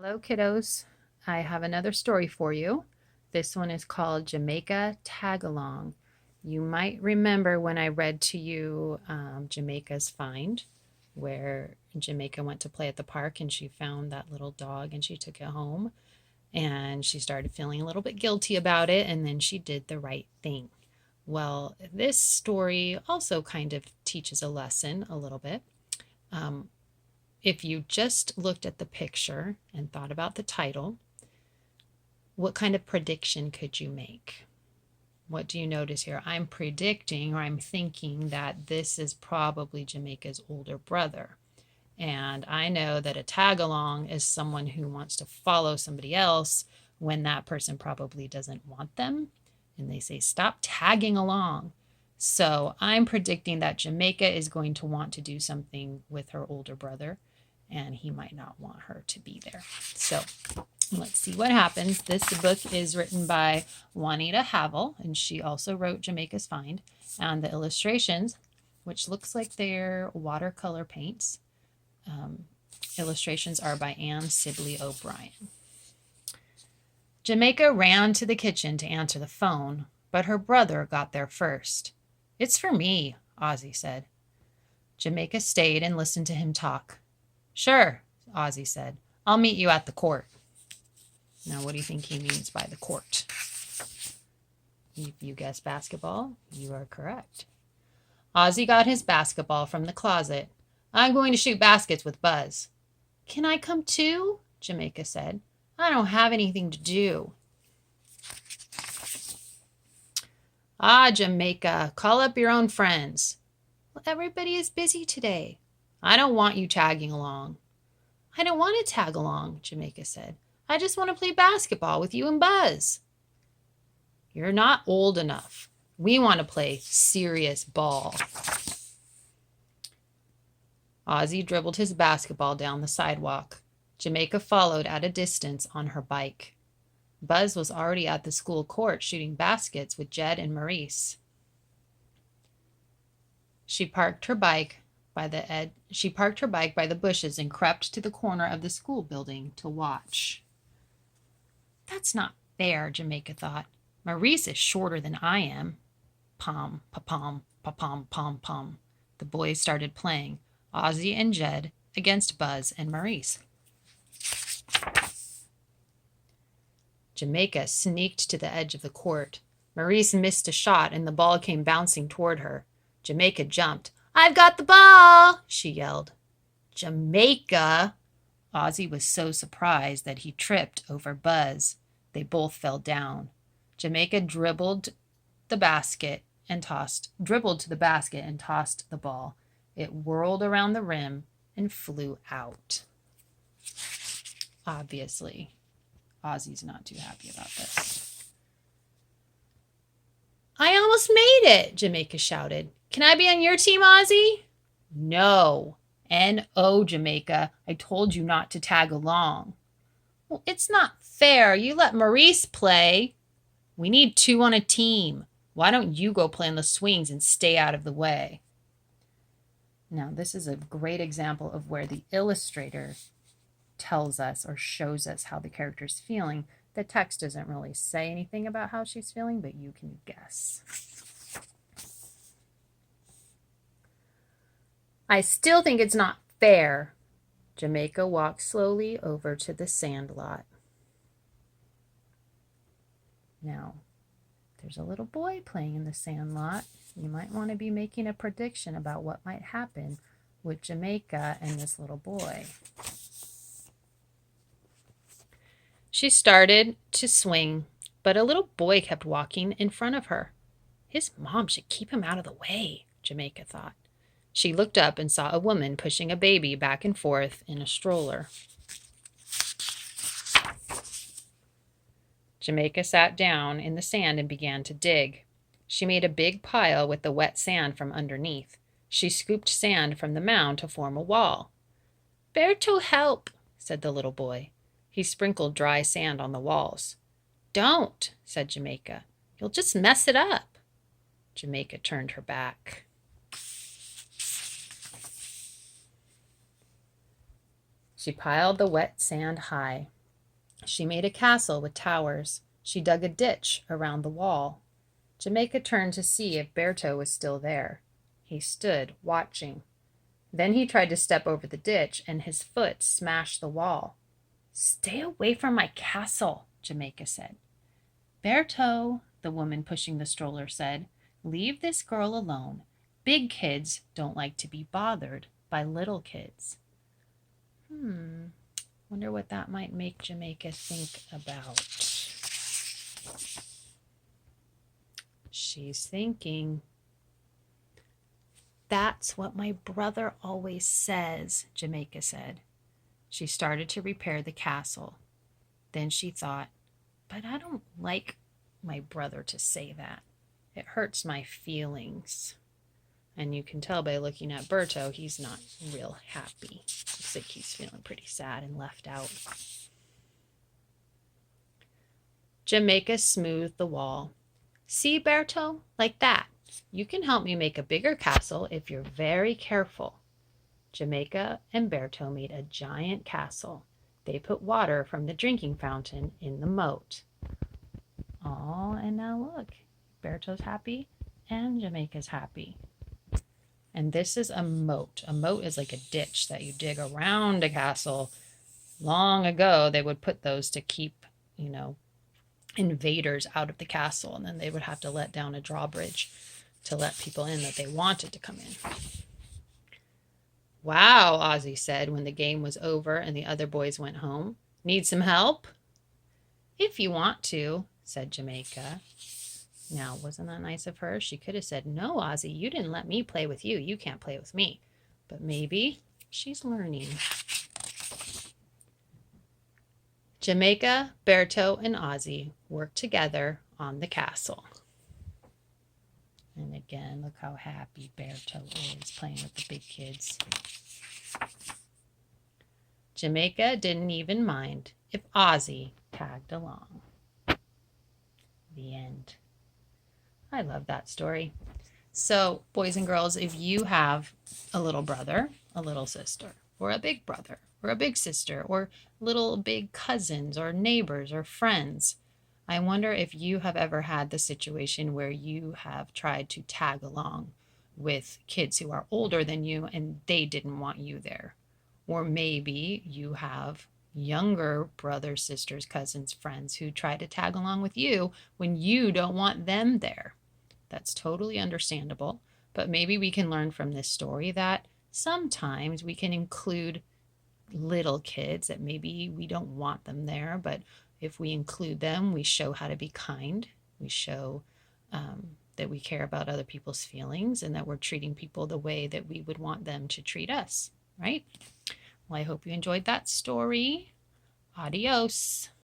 Hello, kiddos. I have another story for you. This one is called Jamaica Tagalong. You might remember when I read to you Jamaica's Find, where Jamaica went to play at the park and she found that little dog and she took it home and she started feeling a little bit guilty about it, and then she did the right thing. Well, this story also kind of teaches a lesson a little bit. Um, if you just looked at the picture and thought about the title, what kind of prediction could you make? What do you notice here? I'm predicting, or I'm thinking, that this is probably Jamaica's older brother. And I know that a tag along is someone who wants to follow somebody else when that person probably doesn't want them. And they say, stop tagging along. So I'm predicting that Jamaica is going to want to do something with her older brother, and he might not want her to be there. So let's see what happens. This book is written by Juanita Havel, and she also wrote Jamaica's Find. And the illustrations, which looks like they're watercolor paints, illustrations are by Anne Sibley O'Brien. Jamaica ran to the kitchen to answer the phone, but her brother got there first. "It's for me," Ozzy said. Jamaica stayed and listened to him talk. "Sure," Ozzy said. "I'll meet you at the court." Now, what do you think he means by the court? If you guessed basketball, you are correct. Ozzy got his basketball from the closet. "I'm going to shoot baskets with Buzz." "Can I come too?" Jamaica said. "I don't have anything to do." "Ah, Jamaica, call up your own friends." "Well, everybody is busy today." "I don't want you tagging along." "I don't want to tag along," Jamaica said. "I just want to play basketball with you and Buzz." "You're not old enough. We want to play serious ball." Ozzy dribbled his basketball down the sidewalk. Jamaica followed at a distance on her bike. Buzz was already at the school court shooting baskets with Jed and Maurice. She parked her bike by the bushes and crept to the corner of the school building to watch. "That's not fair," Jamaica thought. "Maurice is shorter than I am." Pom, pa-pom, pa-pom, pom, pom. The boys started playing, Ozzy and Jed against Buzz and Maurice. Jamaica sneaked to the edge of the court. Maurice missed a shot and the ball came bouncing toward her. Jamaica jumped. "I've got the ball!" she yelled. "Jamaica!" Ozzy was so surprised that he tripped over Buzz. They both fell down. Jamaica dribbled to the basket and tossed the ball. It whirled around the rim and flew out. Obviously, Ozzy's not too happy about this. "I almost made it," Jamaica shouted. "Can I be on your team, Ozzy?" "No. N-O, Jamaica. I told you not to tag along." "Well, it's not fair. You let Maurice play." "We need two on a team. Why don't you go play on the swings and stay out of the way?" Now, this is a great example of where the illustrator tells us or shows us how the character's feeling. The text doesn't really say anything about how she's feeling, but you can guess. "I still think it's not fair." Jamaica walked slowly over to the sand lot. Now, there's a little boy playing in the sand lot. You might want to be making a prediction about what might happen with Jamaica and this little boy. She started to swing, but a little boy kept walking in front of her. "His mom should keep him out of the way," Jamaica thought. She looked up and saw a woman pushing a baby back and forth in a stroller. Jamaica sat down in the sand and began to dig. She made a big pile with the wet sand from underneath. She scooped sand from the mound to form a wall. "Berto, help," said the little boy. He sprinkled dry sand on the walls. "Don't," said Jamaica. "You'll just mess it up." Jamaica turned her back. She piled the wet sand high. She made a castle with towers. She dug a ditch around the wall. Jamaica turned to see if Berto was still there. He stood, watching. Then he tried to step over the ditch, and his foot smashed the wall. "Stay away from my castle," Jamaica said. "Berto," the woman pushing the stroller said, "leave this girl alone. Big kids don't like to be bothered by little kids." Wonder what that might make Jamaica think about. She's thinking, "That's what my brother always says," Jamaica said. She started to repair the castle. Then she thought, "But I don't like my brother to say that. It hurts my feelings." And you can tell by looking at Berto, he's not real happy. Looks like he's feeling pretty sad and left out. Jamaica smoothed the wall. "See, Berto, like that. You can help me make a bigger castle if you're very careful." Jamaica and Berto made a giant castle. They put water from the drinking fountain in the moat. Oh, and now look, Berto's happy and Jamaica's happy. And this is a moat. A moat is like a ditch that you dig around a castle. Long ago, they would put those to keep, invaders out of the castle, and then they would have to let down a drawbridge to let people in that they wanted to come in. "Wow," Ozzy said when the game was over and the other boys went home. "Need some help?" "If you want to," said Jamaica. Now, wasn't that nice of her? She could have said, "No, Ozzy, you didn't let me play with you. You can't play with me." But maybe she's learning. Jamaica, Berto, and Ozzy worked together on the castle. And again, look how happy Berto is playing with the big kids. Jamaica didn't even mind if Ozzy tagged along. The end. I love that story. So, boys and girls, if you have a little brother, a little sister, or a big brother, or a big sister, or little big cousins, or neighbors, or friends, I wonder if you have ever had the situation where you have tried to tag along with kids who are older than you and they didn't want you there. Or maybe you have younger brothers, sisters, cousins, friends who try to tag along with you when you don't want them there. That's totally understandable, but maybe we can learn from this story that sometimes we can include little kids that maybe we don't want them there, but if we include them, we show how to be kind. We show that we care about other people's feelings and that we're treating people the way that we would want them to treat us, right? Well, I hope you enjoyed that story. Adios.